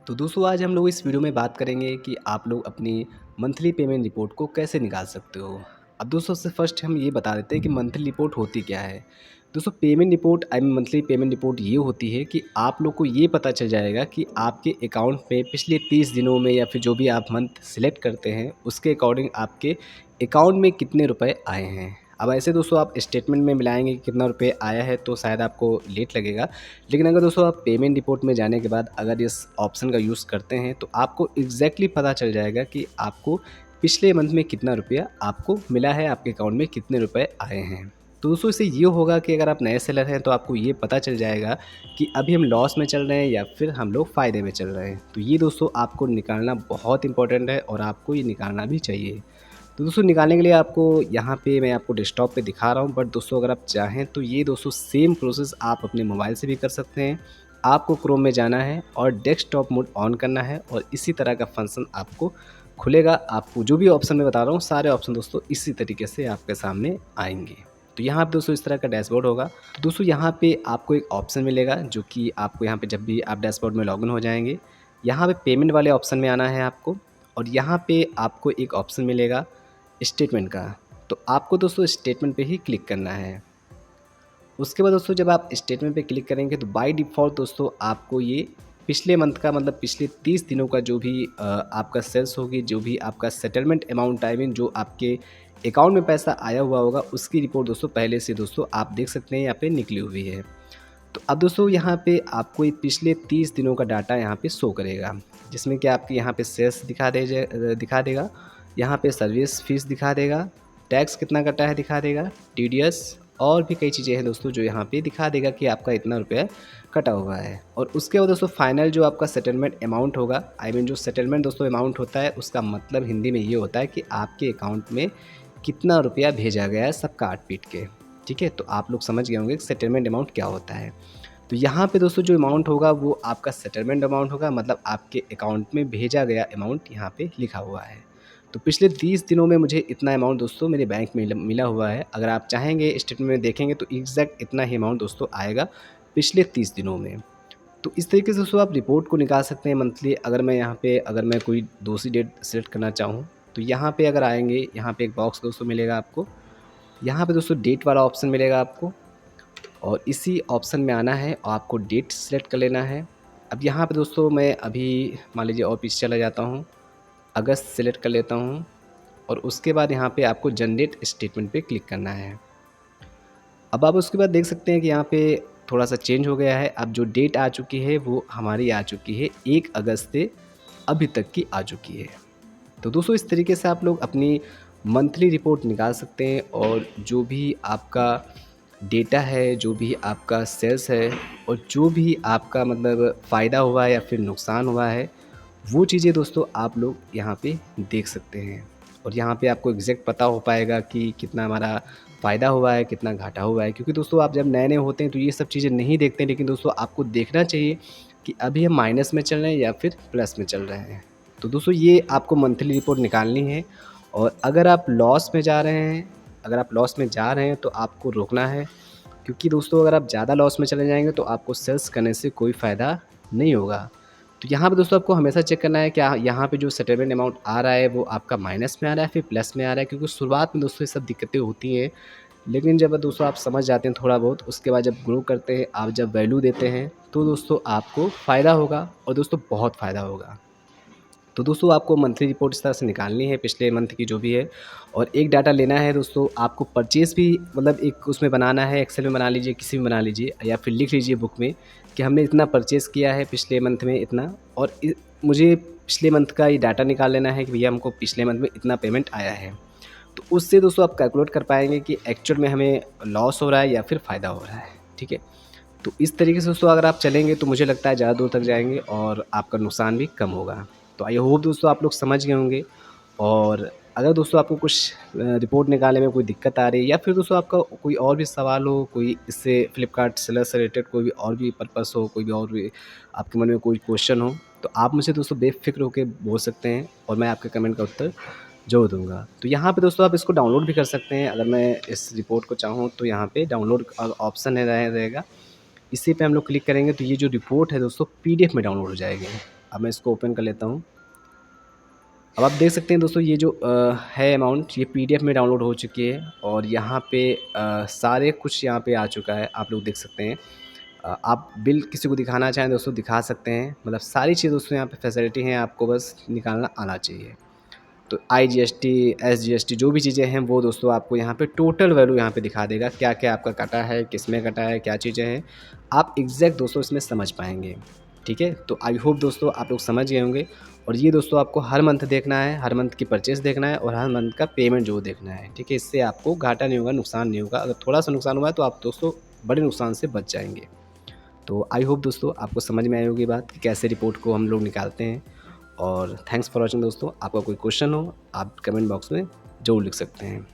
तो दोस्तों आज हम लोग इस वीडियो में बात करेंगे कि आप लोग अपनी मंथली पेमेंट रिपोर्ट को कैसे निकाल सकते हो। अब दोस्तों सबसे फर्स्ट हम ये बता देते हैं कि मंथली रिपोर्ट होती क्या है। दोस्तों payment report I mean monthly payment report ये होती है कि आप लोग को ये पता चल जाएगा कि आपके अकाउंट में पिछले 30 दिनों में या फिर जो भी आप मंथ सेलेक्ट करते हैं उसके अकॉर्डिंग आपके अकाउंट में कितने रुपए आए हैं। अब ऐसे दोस्तों आप स्टेटमेंट में मिलाएंगे कि कितना रुपये आया है तो शायद आपको लेट लगेगा। लेकिन अगर दोस्तों आप पेमेंट रिपोर्ट में जाने के बाद अगर इस ऑप्शन का यूज़ करते हैं तो आपको एग्जैक्टली पता चल जाएगा कि आपको पिछले मंथ में कितना रुपया आपको मिला है, आपके अकाउंट में कितने रुपए आए हैं। तो दोस्तों इससे ये होगा कि अगर आप नए सेलर हैं तो आपको ये पता चल जाएगा कि अभी हम लॉस में चल रहे हैं या फिर हम लोग फ़ायदे में चल रहे हैं। तो ये दोस्तों आपको निकालना बहुत इंपॉर्टेंट है और आपको ये निकालना भी चाहिए। तो दोस्तों निकालने के लिए आपको यहाँ पे मैं आपको डेस्कटॉप पे दिखा रहा हूँ, बट दोस्तों अगर आप चाहें तो ये दोस्तों सेम प्रोसेस आप अपने मोबाइल से भी कर सकते हैं। आपको क्रोम में जाना है और डेस्कटॉप मोड ऑन करना है और इसी तरह का फंक्शन आपको खुलेगा। आपको जो भी ऑप्शन मैं बता रहा हूँ सारे ऑप्शन दोस्तों इसी तरीके से आपके सामने आएंगे। तो यहाँ पे दोस्तों इस तरह का डैशबोर्ड होगा। तो दोस्तों यहाँ पे आपको एक ऑप्शन मिलेगा जो कि आपको यहाँ पे जब भी आप डैशबोर्ड में लॉगिन हो जाएंगे, यहाँ पे पेमेंट वाले ऑप्शन में आना है आपको। और यहाँ पे आपको एक ऑप्शन मिलेगा स्टेटमेंट का। तो आपको दोस्तों स्टेटमेंट पे ही क्लिक करना है। उसके बाद दोस्तों जब आप स्टेटमेंट पे क्लिक करेंगे तो बाय डिफ़ॉल्ट दोस्तों आपको ये पिछले मंथ का मतलब पिछले 30 दिनों का जो भी आपका सेल्स होगी, जो भी आपका सेटलमेंट अमाउंट आई मीन जो आपके अकाउंट में पैसा आया हुआ होगा उसकी रिपोर्ट दोस्तों पहले से दोस्तों आप देख सकते हैं यहाँ पे निकली हुई है। तो अब दोस्तों यहाँ पे आपको ये पिछले 30 दिनों का डाटा यहाँ पे शो करेगा, जिसमें कि आपके यहाँ पे सेल्स दिखा देगा, यहाँ पे सर्विस फीस दिखा देगा, टैक्स कितना कटा है दिखा देगा, टीडीएस और भी कई चीज़ें हैं दोस्तों जो यहाँ पे दिखा देगा कि आपका इतना रुपया कटा हुआ है। और उसके बाद दोस्तों फाइनल जो आपका सेटलमेंट अमाउंट होगा, आई मीन जो सेटलमेंट दोस्तों अमाउंट होता है उसका मतलब हिंदी में ये होता है कि आपके अकाउंट में कितना रुपया भेजा गया है सब काट पीट के। ठीक है, तो आप लोग समझ गए होंगे कि सेटलमेंट अमाउंट क्या होता है। तो यहाँ पे दोस्तों जो अमाउंट होगा वो आपका सेटलमेंट अमाउंट होगा, मतलब आपके अकाउंट में भेजा गया अमाउंट यहाँ पे लिखा हुआ है। तो पिछले 30 दिनों में मुझे इतना अमाउंट दोस्तों मेरे बैंक में मिला हुआ है। अगर आप चाहेंगे स्टेटमेंट में देखेंगे तो एग्जैक्ट इतना ही अमाउंट दोस्तों आएगा पिछले 30 दिनों में। तो इस तरीके से दोस्तों आप रिपोर्ट को निकाल सकते हैं मंथली। अगर मैं यहाँ पे अगर मैं कोई दूसरी डेट सेलेक्ट करना चाहूँ तो यहाँ पे अगर आएंगे, यहाँ पे एक बॉक्स दोस्तों मिलेगा आपको। यहाँ पे दोस्तों डेट वाला ऑप्शन मिलेगा आपको और इसी ऑप्शन में आना है और आपको डेट सेलेक्ट कर लेना है। अब यहाँ पे दोस्तों मैं अभी मान लीजिए और पीछे चला जाता हूँ, अगस्त सेलेक्ट कर लेता हूँ और उसके बाद यहाँ पे आपको जनरेट स्टेटमेंट पे क्लिक करना है। अब आप उसके बाद देख सकते हैं कि यहाँ पे थोड़ा सा चेंज हो गया है। अब जो डेट आ चुकी है वो हमारी आ चुकी है 1 अगस्त से अभी तक की आ चुकी है। तो दोस्तों इस तरीके से आप लोग अपनी मंथली रिपोर्ट निकाल सकते हैं और जो भी आपका डेटा है, जो भी आपका सेल्स है और जो भी आपका मतलब फ़ायदा हुआ है या फिर नुकसान हुआ है, वो चीज़ें दोस्तों आप लोग यहाँ पे देख सकते हैं। और यहाँ पे आपको एग्जैक्ट पता हो पाएगा कि कितना हमारा फ़ायदा हुआ है, कितना घाटा हुआ है। क्योंकि दोस्तों आप जब नए-नए होते हैं तो ये सब चीज़ें नहीं देखते हैं, लेकिन दोस्तों आपको देखना चाहिए कि अभी हम माइनस में चल रहे हैं या फिर प्लस में चल रहे हैं। तो दोस्तों ये आपको मंथली रिपोर्ट निकालनी है। और अगर आप लॉस में जा रहे हैं, अगर आप लॉस में जा रहे हैं तो आपको रोकना है। क्योंकि दोस्तों अगर आप ज़्यादा लॉस में चले जाएँगे तो आपको सेल्स करने से कोई फ़ायदा नहीं होगा। तो यहाँ पे दोस्तों आपको हमेशा चेक करना है क्या यहाँ पे जो सेटलमेंट अमाउंट आ रहा है वो आपका माइनस में आ रहा है फिर प्लस में आ रहा है। क्योंकि शुरुआत में दोस्तों ये सब दिक्कतें होती हैं, लेकिन जब दोस्तों आप समझ जाते हैं थोड़ा बहुत, उसके बाद जब ग्रो करते हैं, आप जब वैल्यू देते हैं तो दोस्तों आपको फ़ायदा होगा और दोस्तों बहुत फ़ायदा होगा। तो दोस्तों आपको मंथली रिपोर्ट इस तरह से निकालनी है पिछले मंथ की जो भी है। और एक डाटा लेना है दोस्तों, आपको परचेज़ भी मतलब एक उसमें बनाना है, एक्सेल में बना लीजिए, किसी में बना लीजिए या फिर लिख लीजिए बुक में कि हमने इतना परचेज़ किया है पिछले मंथ में इतना। और मुझे पिछले मंथ का ये डाटा निकाल लेना है कि भैया हमको पिछले मंथ में इतना पेमेंट आया है। तो उससे दोस्तों आप कैलकुलेट कर पाएंगे कि एक्चुअल में हमें लॉस हो रहा है या फिर फ़ायदा हो रहा है। ठीक है, तो इस तरीके से दोस्तों अगर आप चलेंगे तो मुझे लगता है ज़्यादा दूर तक जाएँगे और आपका नुकसान भी कम होगा। तो आई होप दोस्तों आप लोग समझ गए होंगे। और अगर दोस्तों आपको कुछ रिपोर्ट निकालने में कोई दिक्कत आ रही है या फिर दोस्तों आपका कोई और भी सवाल हो, कोई इससे फ्लिपकार्ट सेलर से रिलेटेड कोई भी और भी पर्पस हो, कोई भी और भी आपके मन में कोई क्वेश्चन हो, तो आप मुझे दोस्तों बेफ़िक्र होके बोल सकते हैं और मैं आपके कमेंट का उत्तर ज़रूर दूँगा। तो यहाँ पे दोस्तों आप इसको डाउनलोड भी कर सकते हैं। अगर मैं इस रिपोर्ट को चाहूँ तो यहाँ पे डाउनलोड ऑप्शन है रहेगा। इसी पे हम लोग क्लिक करेंगे तो ये जो रिपोर्ट है दोस्तों पीडीएफ में डाउनलोड हो जाएगी। अब मैं इसको ओपन कर लेता हूँ। अब आप देख सकते हैं दोस्तों ये जो है अमाउंट, ये पीडीएफ में डाउनलोड हो चुकी है और यहाँ पे सारे कुछ यहाँ पे आ चुका है, आप लोग देख सकते हैं। आप बिल किसी को दिखाना चाहें दोस्तों दिखा सकते हैं, मतलब सारी चीज़ दोस्तों यहाँ पे फैसिलिटी हैं, आपको बस निकालना आना चाहिए। तो आईजीएसटी, एसजीएसटी जो भी चीज़ें हैं वो दोस्तों आपको यहाँ पे टोटल वैल्यू यहाँ पे दिखा देगा, क्या-क्या आपका कटा है, किसमें कटा है, क्या चीज़ें हैं, आप एग्ज़ैक्ट दोस्तों इसमें समझ पाएँगे। ठीक है? तो आई होप दोस्तों आप लोग समझ गए होंगे और ये दोस्तों आपको हर मंथ देखना है, हर मंथ की परचेज़ देखना है और हर मंथ का पेमेंट जो देखना है। ठीक है? इससे आपको घाटा नहीं होगा, नुकसान नहीं होगा। अगर थोड़ा-सा नुकसान हुआ है तो आप दोस्तों बड़े नुकसान से बच जाएँगे। तो आई होप दोस्तों आपको समझ में आई होगी बात कि कैसे रिपोर्ट को हम लोग निकालते हैं। और थैंक्स फॉर वॉचिंग दोस्तों। आपका कोई क्वेश्चन हो आप कमेंट बॉक्स में ज़रूर लिख सकते हैं।